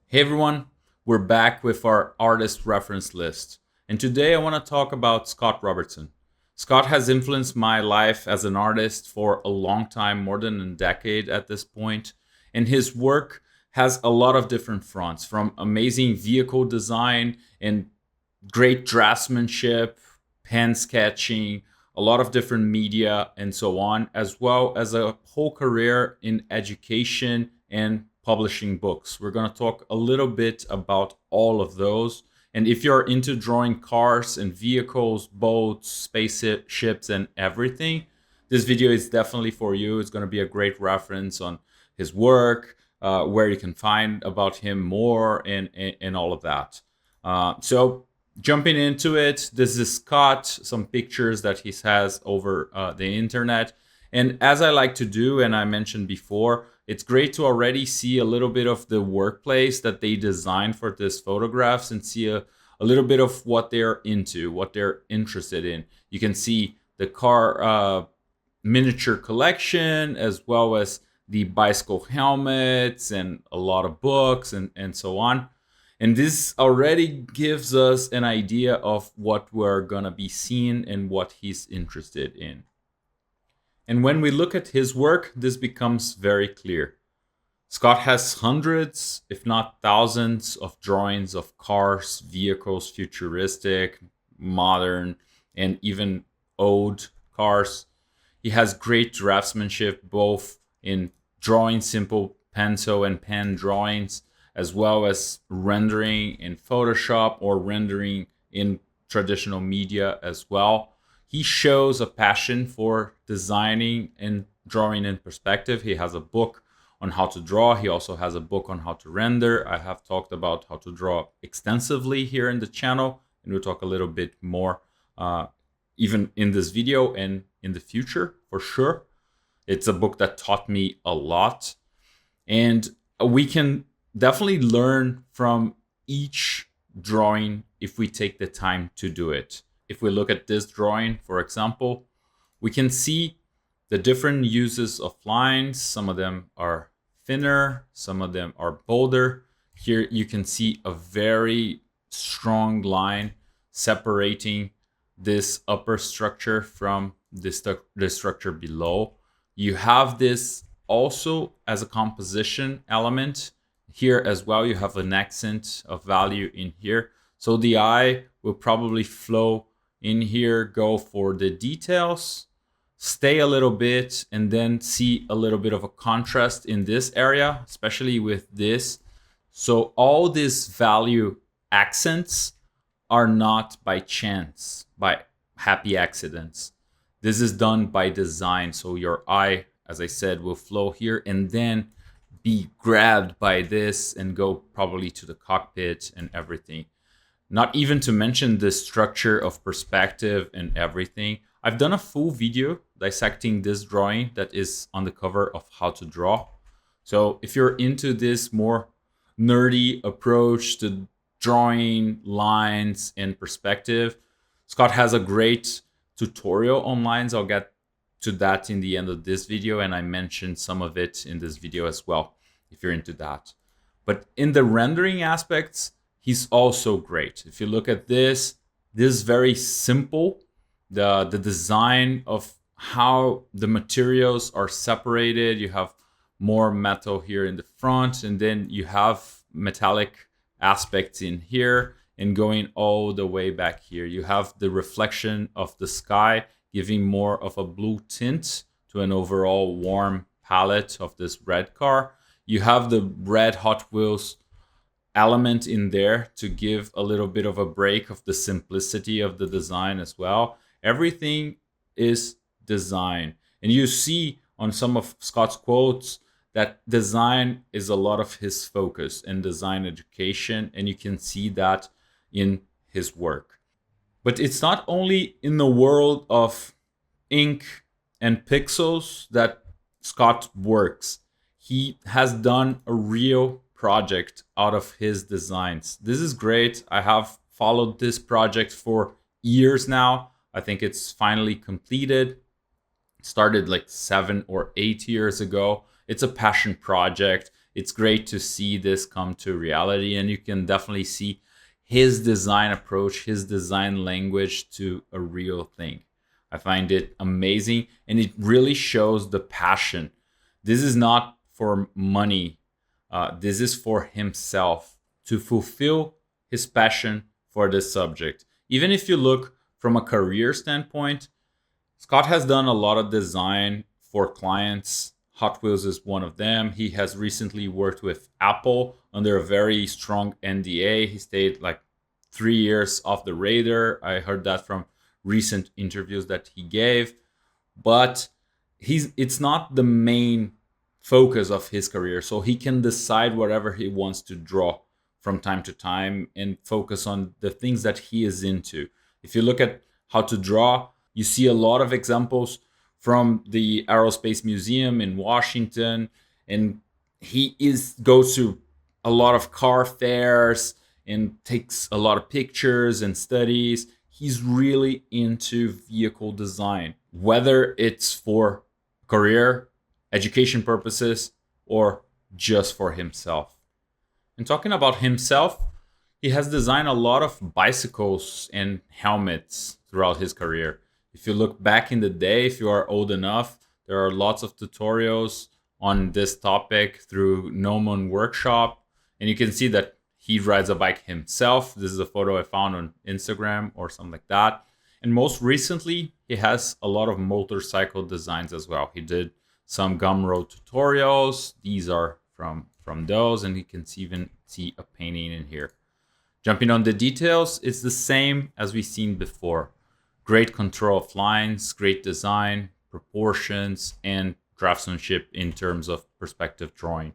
Hey everyone, we're back with our artist reference list. And today I want to talk about Scott Robertson. Scott has influenced my life as an artist for a long time, more than a decade at this point. And his work has a lot of different fronts, from amazing vehicle design and great draftsmanship, pen sketching, a lot of different media, and so on, as well as a whole career in education and publishing books. We're going to talk a little bit about all of those. And if you're into drawing cars and vehicles, boats, spaceships, and everything, this video is definitely for you. It's going to be a great reference on his work, where you can find about him more, and all of that. So jumping into it, this is Scott, some pictures that he has over the internet. And as I like to do, and I mentioned before, it's great to already see a little bit of the workplace that they designed for these photographs and see a little bit of what they're into, what they're interested in. You can see the car miniature collection, as well as the bicycle helmets and a lot of books and so on. And this already gives us an idea of what we're gonna be seeing and what he's interested in. And when we look at his work, this becomes very clear. Scott has hundreds, if not thousands, of drawings of cars, vehicles, futuristic, modern, and even old cars. He has great draftsmanship, both in drawing simple pencil and pen drawings, as well as rendering in Photoshop or rendering in traditional media as well. He shows a passion for designing and drawing in perspective. He has a book on how to draw. He also has a book on how to render. I have talked about how to draw extensively here in the channel, and we'll talk a little bit more even in this video and in the future for sure. It's a book that taught me a lot, and we can definitely learn from each drawing if we take the time to do it. If we look at this drawing, for example, we can see the different uses of lines. Some of them are thinner, some of them are bolder. Here you can see a very strong line separating this upper structure from the structure below. You have this also as a composition element. Here as well, you have an accent of value in here. So the eye will probably flow in here, go for the details, stay a little bit, and then see a little bit of a contrast in this area, especially with this. So all these value accents are not by chance, by happy accidents. This is done by design. So your eye, as I said, will flow here and then be grabbed by this and go probably to the cockpit and everything. Not even to mention the structure of perspective and everything. I've done a full video dissecting this drawing that is on the cover of How to Draw. So if you're into this more nerdy approach to drawing lines and perspective, Scott has a great tutorial on lines. I'll get to that in the end of this video, and I mentioned some of it in this video as well, if you're into that. But in the rendering aspects, he's also great. If you look at this is very simple. The design of how the materials are separated. You have more metal here in the front, and then you have metallic aspects in here and going all the way back here. You have the reflection of the sky giving more of a blue tint to an overall warm palette of this red car. You have the red Hot Wheels element in there to give a little bit of a break of the simplicity of the design as well. Everything is design. And you see on some of Scott's quotes that design is a lot of his focus and design education, and you can see that in his work. But it's not only in the world of ink and pixels that Scott works. He has done a real project out of his designs. This is great. I have followed this project for years now. I think it's finally completed. It started like 7 or 8 years ago. It's a passion project. it's great to see this come to reality, and you can definitely see his design approach, his design language to a real thing. I find it amazing, and it really shows the passion. This is not for money. This is for himself to fulfill his passion for this subject. Even if you look from a career standpoint, Scott has done a lot of design for clients. Hot Wheels is one of them. He has recently worked with Apple under a very strong NDA. He stayed like 3 years off the radar. I heard that from recent interviews that he gave. But it's not the main focus of his career. So he can decide whatever he wants to draw from time to time and focus on the things that he is into. If you look at how to draw, you see a lot of examples from the Aerospace Museum in Washington, and he goes to a lot of car fairs and takes a lot of pictures and studies. He's really into vehicle design, whether it's for career, education purposes, or just for himself. And talking about himself, he has designed a lot of bicycles and helmets throughout his career. If you look back in the day, if you are old enough, there are lots of tutorials on this topic through Gnomon Workshop. And you can see that he rides a bike himself. This is a photo I found on Instagram or something like that. And most recently, he has a lot of motorcycle designs as well. He did some Gumroad tutorials. These are from those, and you can even see a painting in here. Jumping on the details, it's the same as we've seen before. Great control of lines, great design, proportions, and draftsmanship in terms of perspective drawing.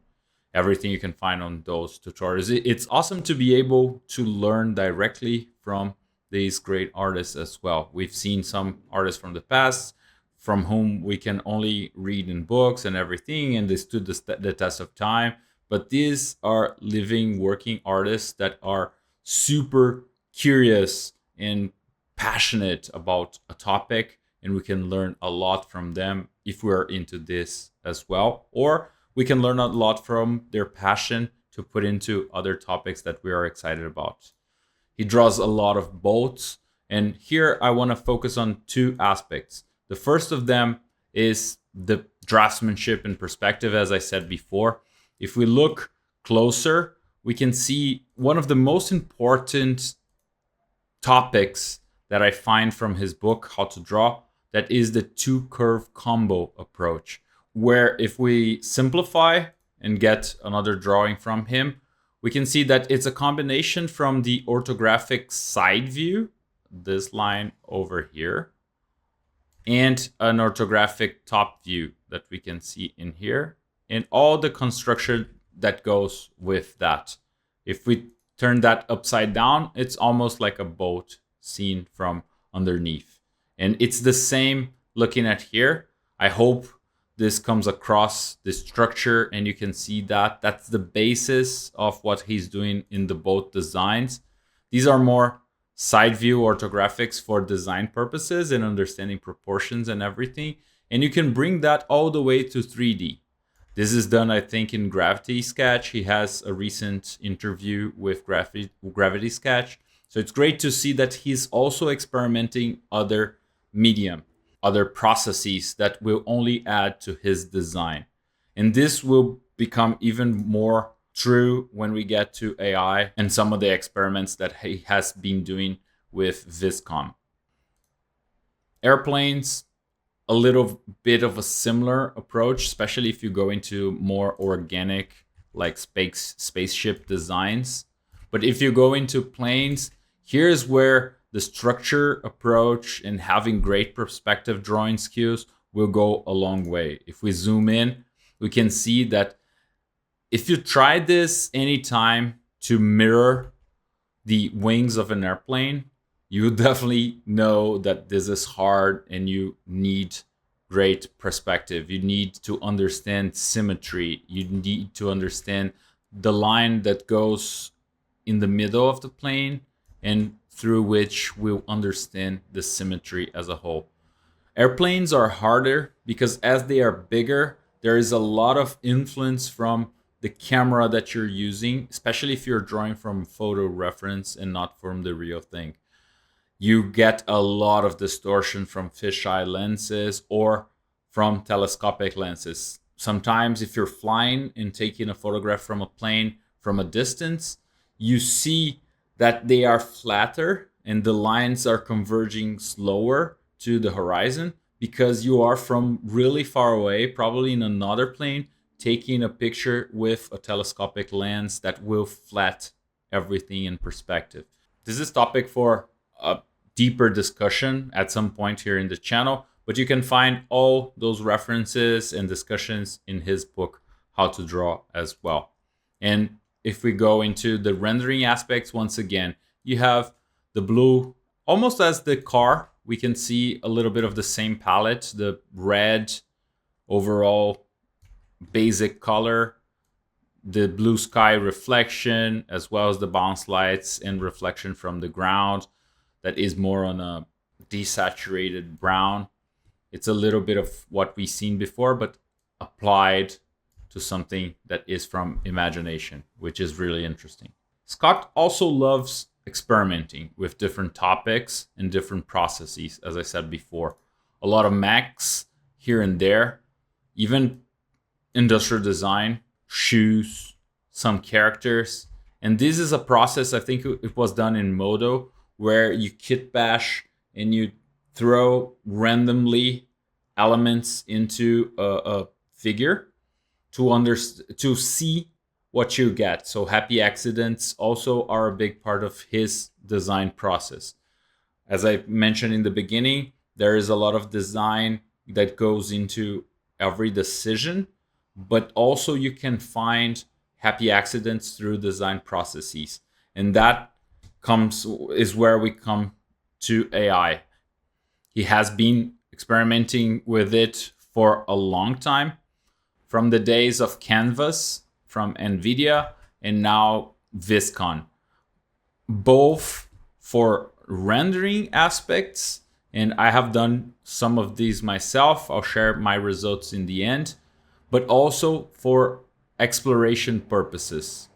Everything you can find on those tutorials. It's awesome to be able to learn directly from these great artists as well. We've seen some artists from the past from whom we can only read in books and everything, and they stood the test of time. But these are living, working artists that are super curious and passionate about a topic, and we can learn a lot from them if we're into this as well. Or we can learn a lot from their passion to put into other topics that we are excited about. He draws a lot of boats, and here I want to focus on two aspects. The first of them is the draftsmanship and perspective, as I said before. If we look closer, we can see one of the most important topics that I find from his book, How to Draw, that is the two curve combo approach, where if we simplify and get another drawing from him, we can see that it's a combination from the orthographic side view, this line over here, and an orthographic top view that we can see in here, and all the construction that goes with that. If we turn that upside down, it's almost like a boat seen from underneath. And it's the same looking at here. I hope this comes across the structure and you can see that that's the basis of what he's doing in the boat designs. These are more side view orthographics for design purposes and understanding proportions and everything. And you can bring that all the way to 3D. This is done, I think, in Gravity Sketch. He has a recent interview with Gravity Sketch. So it's great to see that he's also experimenting other medium, other processes that will only add to his design. And this will become even more true when we get to AI and some of the experiments that he has been doing with Viscom. Airplanes, a little bit of a similar approach, especially if you go into more organic, like spaceship designs. But if you go into planes, here's where the structure approach and having great perspective drawing skills will go a long way. If we zoom in, we can see that if you try this anytime to mirror the wings of an airplane, you definitely know that this is hard and you need great perspective. You need to understand symmetry. You need to understand the line that goes in the middle of the plane and through which we'll understand the symmetry as a whole. Airplanes are harder because as they are bigger, there is a lot of influence from the camera that you're using, especially if you're drawing from photo reference and not from the real thing. You get a lot of distortion from fisheye lenses or from telescopic lenses. Sometimes if you're flying and taking a photograph from a plane from a distance, you see that they are flatter and the lines are converging slower to the horizon because you are from really far away, probably in another plane, taking a picture with a telescopic lens that will flat everything in perspective. This is topic for a deeper discussion at some point here in the channel, but you can find all those references and discussions in his book, How to Draw, as well. And if we go into the rendering aspects, once again, you have the blue almost as the car. We can see a little bit of the same palette, the red overall basic color, the blue sky reflection, as well as the bounce lights and reflection from the ground that is more on a desaturated brown. It's a little bit of what we've seen before, but applied to something that is from imagination, which is really interesting. Scott also loves experimenting with different topics and different processes, as I said before. A lot of mechs here and there, even industrial design, shoes, some characters. And this is a process, I think it was done in Modo, where you kit bash and you throw randomly elements into a figure to see what you get. So happy accidents also are a big part of his design process. As I mentioned in the beginning, there is a lot of design that goes into every decision, but also you can find happy accidents through design processes. And that is where we come to AI. He has been experimenting with it for a long time, from the days of Canvas from NVIDIA and now Viscon, both for rendering aspects. And I have done some of these myself. I'll share my results in the end, but also for exploration purposes.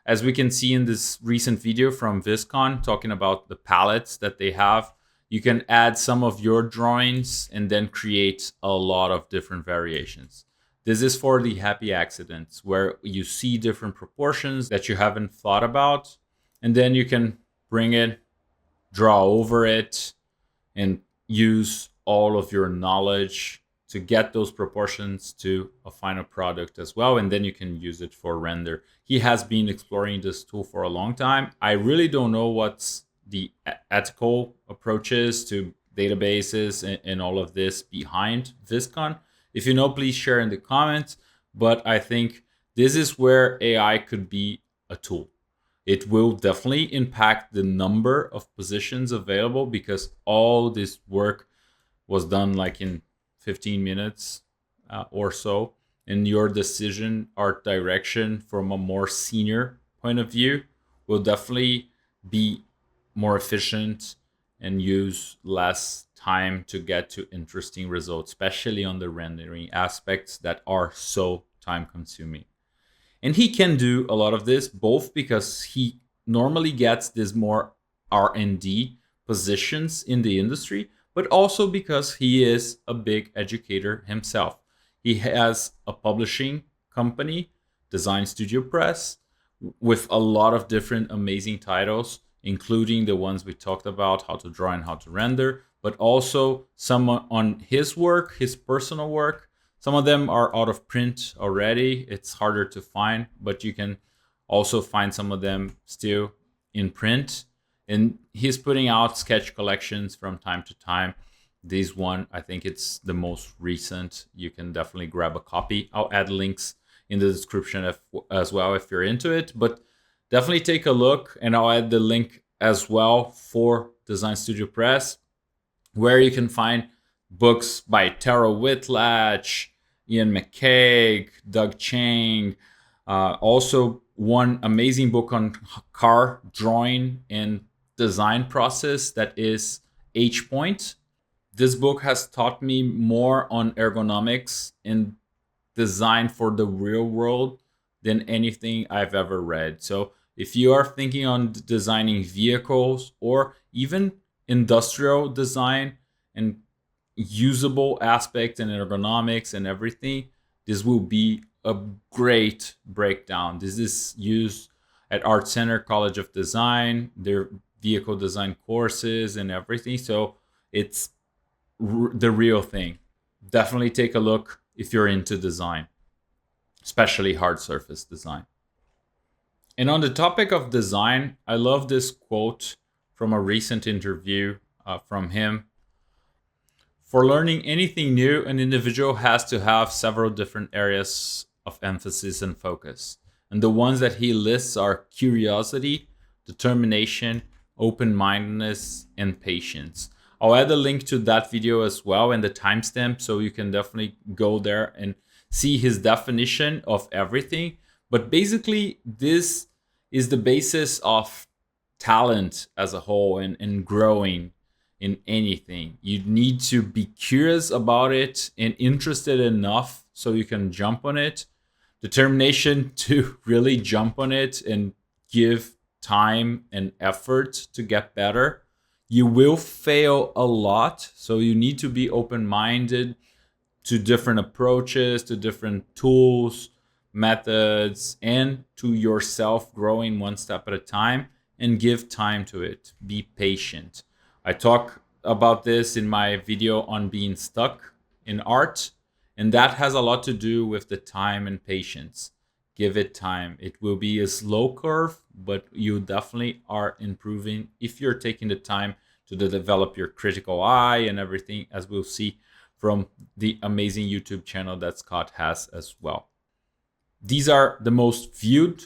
As we can see in this recent video from Viscon talking about the palettes that they have, you can add some of your drawings and then create a lot of different variations. This is for the happy accidents where you see different proportions that you haven't thought about, and then you can bring it, draw over it, and use all of your knowledge to get those proportions to a final product as well. And then you can use it for render. He has been exploring this tool for a long time. I really don't know what's the ethical approaches to databases and all of this behind Viscon. If you know, please share in the comments. But I think this is where AI could be a tool. It will definitely impact the number of positions available because all this work was done like in 15 minutes or so. And your decision, art direction from a more senior point of view will definitely be more efficient and use less time to get to interesting results, especially on the rendering aspects that are so time consuming. And he can do a lot of this both because he normally gets this more R&D positions in the industry, but also because he is a big educator himself. He has a publishing company, Design Studio Press, with a lot of different amazing titles, including the ones we talked about, How to Draw and How to Render, but also some on his work, his personal work. Some of them are out of print already. It's harder to find, but you can also find some of them still in print. And he's putting out sketch collections from time to time. This one, I think it's the most recent. You can definitely grab a copy. I'll add links in the description as well if you're into it. But definitely take a look, and I'll add the link as well for Design Studio Press, where you can find books by Tara Whitlatch, Ian McCaig, Doug Chang. Also, one amazing book on car drawing and design process that is H Point. This book has taught me more on ergonomics and design for the real world than anything I've ever read. So if you are thinking on designing vehicles or even industrial design and usable aspects and ergonomics and everything, this will be a great breakdown. This is used at Art Center College of Design, their vehicle design courses and everything. So it's the real thing. Definitely take a look if you're into design, especially hard surface design. And on the topic of design, I love this quote from a recent interview from him. For learning anything new, an individual has to have several different areas of emphasis and focus. And the ones that he lists are curiosity, determination, open mindedness, and patience. I'll add a link to that video as well and the timestamp so you can definitely go there and see his definition of everything. But basically, this is the basis of talent as a whole and growing in anything. You need to be curious about it and interested enough so you can jump on it. Determination to really jump on it and give time and effort to get better. You will fail a lot, so you need to be open-minded to different approaches, to different tools, methods, and to yourself growing one step at a time, and give time to it. Be patient. I talk about this in my video on being stuck in art, and that has a lot to do with the time and patience. Give it time. It will be a slow curve, but you definitely are improving if you're taking the time to develop your critical eye and everything, as we'll see from the amazing YouTube channel that Scott has as well. These are the most viewed,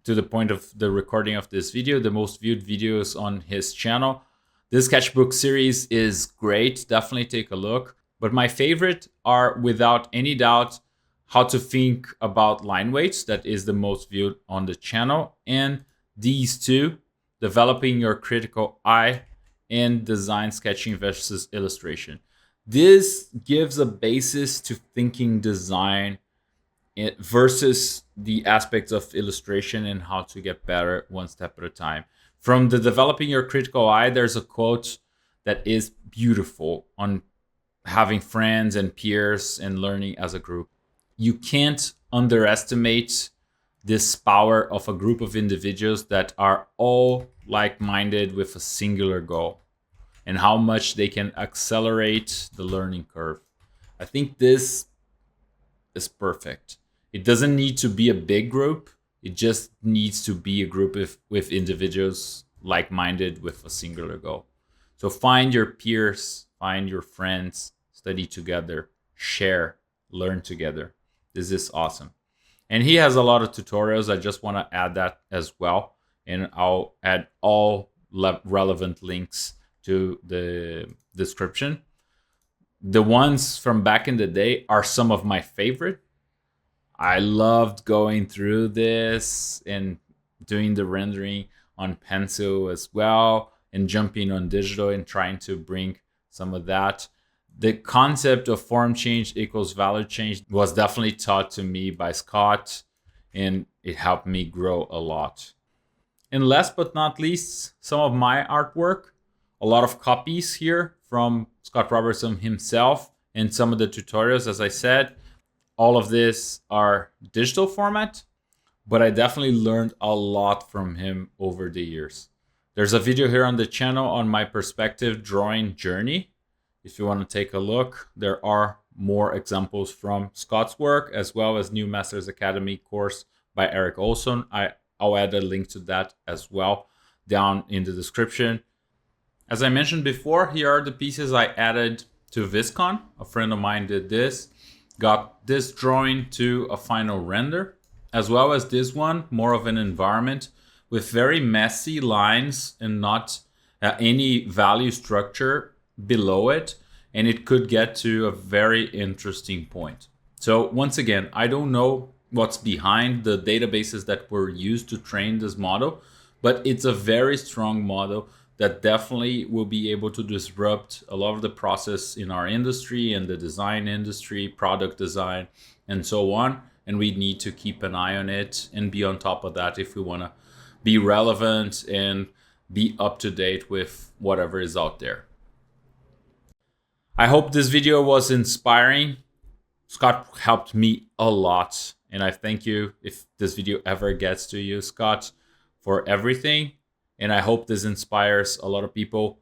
to the point of the recording of this video, the most viewed videos on his channel. This sketchbook series is great. Definitely take a look. But my favorite are, without any doubt, how to think about line weights. That is the most viewed on the channel. And these two, developing your critical eye and design sketching versus illustration. This gives a basis to thinking design versus the aspects of illustration and how to get better one step at a time. From the developing your critical eye, there's a quote that is beautiful on having friends and peers and learning as a group. You can't underestimate this power of a group of individuals that are all like-minded with a singular goal and how much they can accelerate the learning curve. I think this is perfect. It doesn't need to be a big group. It just needs to be a group with individuals like-minded with a singular goal. So find your peers, find your friends, study together, share, learn together. This is awesome. And he has a lot of tutorials. I just want to add that as well. And I'll add all relevant links to the description. The ones from back in the day are some of my favorite. I loved going through this and doing the rendering on pencil as well and jumping on digital and trying to bring some of that. The concept of form change equals value change was definitely taught to me by Scott, and it helped me grow a lot. And last but not least, some of my artwork. A lot of copies here from Scott Robertson himself and some of the tutorials, as I said. All of this are digital format, but I definitely learned a lot from him over the years. There's a video here on the channel on my perspective drawing journey. If you want to take a look, there are more examples from Scott's work, as well as New Masters Academy course by Eric Olson. I'll add a link to that as well down in the description. As I mentioned before, here are the pieces I added to VisCon. A friend of mine did this. Got this drawing to a final render, as well as this one, more of an environment with very messy lines and not any value structure below it. And it could get to a very interesting point. So once again, I don't know what's behind the databases that were used to train this model, but it's a very strong model that definitely will be able to disrupt a lot of the process in our industry and the design industry, product design, and so on. and we need to keep an eye on it and be on top of that if we want to be relevant and be up to date with whatever is out there. I hope this video was inspiring. Scott helped me a lot, and I thank you if this video ever gets to you, Scott, for everything. And I hope this inspires a lot of people,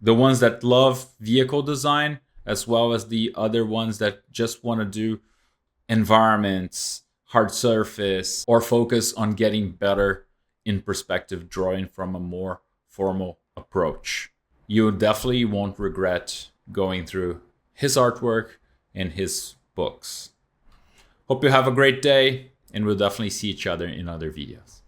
the ones that love vehicle design, as well as the other ones that just want to do environments, hard surface, or focus on getting better in perspective drawing from a more formal approach. You definitely won't regret going through his artwork and his books. Hope you have a great day, and we'll definitely see each other in other videos.